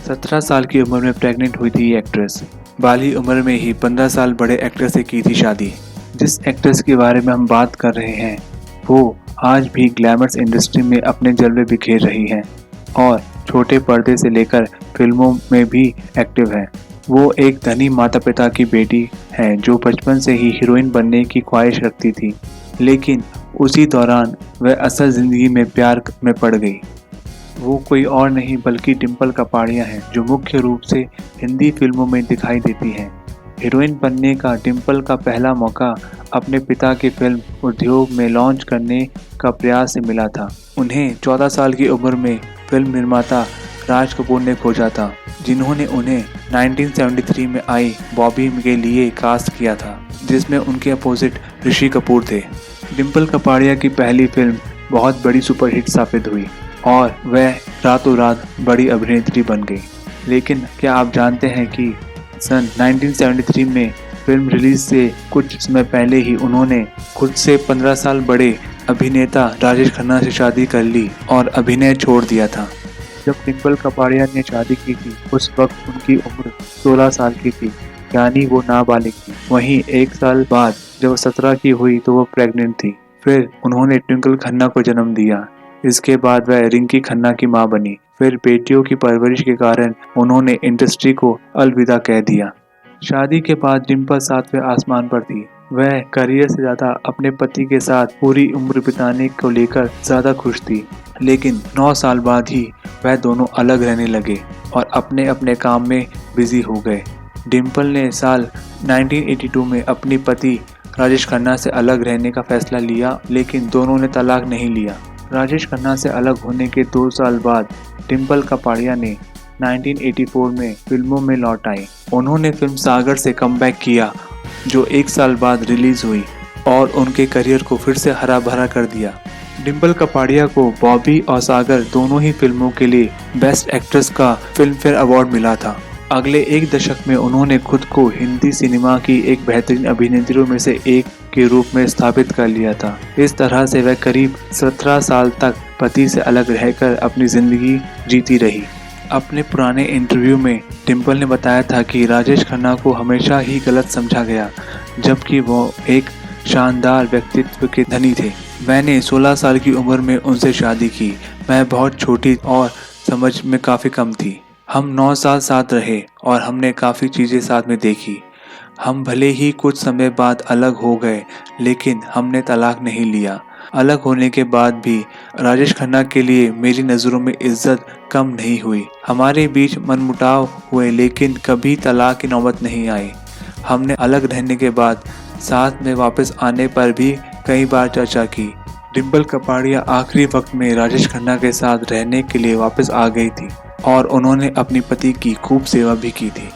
17 साल की उम्र में प्रेग्नेंट हुई थी ये एक्ट्रेस। बाली उम्र में ही 15 साल बड़े एक्टर से की थी शादी। जिस एक्ट्रेस के बारे में हम बात कर रहे हैं वो आज भी ग्लैमरस इंडस्ट्री में अपने जलवे बिखेर रही हैं और छोटे पर्दे से लेकर फिल्मों में भी एक्टिव है। वो एक धनी माता पिता की बेटी है जो बचपन से ही हीरोइन बनने की ख्वाहिश रखती थी, लेकिन उसी दौरान वह असल ज़िंदगी में प्यार में पड़ गई। वो कोई और नहीं बल्कि डिम्पल कपाड़िया हैं जो मुख्य रूप से हिंदी फिल्मों में दिखाई देती हैं। हीरोइन बनने का डिम्पल का पहला मौका अपने पिता के फिल्म उद्योग में लॉन्च करने का प्रयास से मिला था। उन्हें 14 साल की उम्र में फिल्म निर्माता राज कपूर ने खोजा था, जिन्होंने उन्हें 1973 में आई बॉबी के लिए कास्ट किया था, जिसमें उनके अपोजिट ऋषि कपूर थे। डिम्पल कपाड़िया की पहली फिल्म बहुत बड़ी सुपरहिट साबित हुई और वह रातों रात बड़ी अभिनेत्री बन गई। लेकिन क्या आप जानते हैं कि सन 1973 में फिल्म रिलीज से कुछ समय पहले ही उन्होंने खुद से 15 साल बड़े अभिनेता राजेश खन्ना से शादी कर ली और अभिनय छोड़ दिया था। जब डिम्पल कपाड़िया ने शादी की थी उस वक्त उनकी उम्र 16 साल की थी, यानी वो नाबालिग थी। वहीं एक साल बाद जब 17 की हुई तो वो प्रेग्नेंट थी। फिर उन्होंने ट्विंकल खन्ना को जन्म दिया। इसके बाद वह रिंकी खन्ना की मां बनी। फिर बेटियों की परवरिश के कारण उन्होंने इंडस्ट्री को अलविदा कह दिया। शादी के बाद डिम्पल 7वें आसमान पर थी। वह करियर से ज्यादा अपने पति के साथ पूरी उम्र बिताने को लेकर ज्यादा खुश थी, लेकिन 9 साल बाद ही वह दोनों अलग रहने लगे और अपने अपने काम में बिजी हो गए। डिम्पल ने साल 1982 में अपने पति राजेश खन्ना से अलग रहने का फैसला लिया, लेकिन दोनों ने तलाक नहीं लिया। राजेश खन्ना से अलग होने के 2 साल बाद डिम्पल कपाड़िया ने 1984 में फिल्मों में लौट आई। उन्होंने फिल्म सागर से कमबैक किया जो 1 साल बाद रिलीज हुई और उनके करियर को फिर से हरा भरा कर दिया। डिम्पल कपाड़िया को बॉबी और सागर दोनों ही फिल्मों के लिए बेस्ट एक्ट्रेस का फिल्म फेयर अवार्ड मिला था। अगले 1 दशक में उन्होंने खुद को हिंदी सिनेमा की एक बेहतरीन अभिनेत्रियों में से एक के रूप में स्थापित कर लिया था। इस तरह से वह करीब 17 साल तक पति से अलग रहकर अपनी जिंदगी जीती रही। अपने पुराने इंटरव्यू में डिम्पल ने बताया था कि राजेश खन्ना को हमेशा ही गलत समझा गया, जबकि वो एक शानदार व्यक्तित्व के धनी थे। मैंने 16 साल की उम्र में उनसे शादी की। मैं बहुत छोटी और समझ में काफ़ी कम थी। हम 9 साल साथ रहे और हमने काफ़ी चीज़ें साथ में देखी। हम भले ही कुछ समय बाद अलग हो गए, लेकिन हमने तलाक नहीं लिया। अलग होने के बाद भी राजेश खन्ना के लिए मेरी नज़रों में इज्जत कम नहीं हुई। हमारे बीच मनमुटाव हुए, लेकिन कभी तलाक की नौबत नहीं आई। हमने अलग रहने के बाद साथ में वापस आने पर भी कई बार चर्चा की। डिम्पल कपाड़िया आखिरी वक्त में राजेश खन्ना के साथ रहने के लिए वापस आ गई थी और उन्होंने अपनी पति की खूब सेवा भी की थी।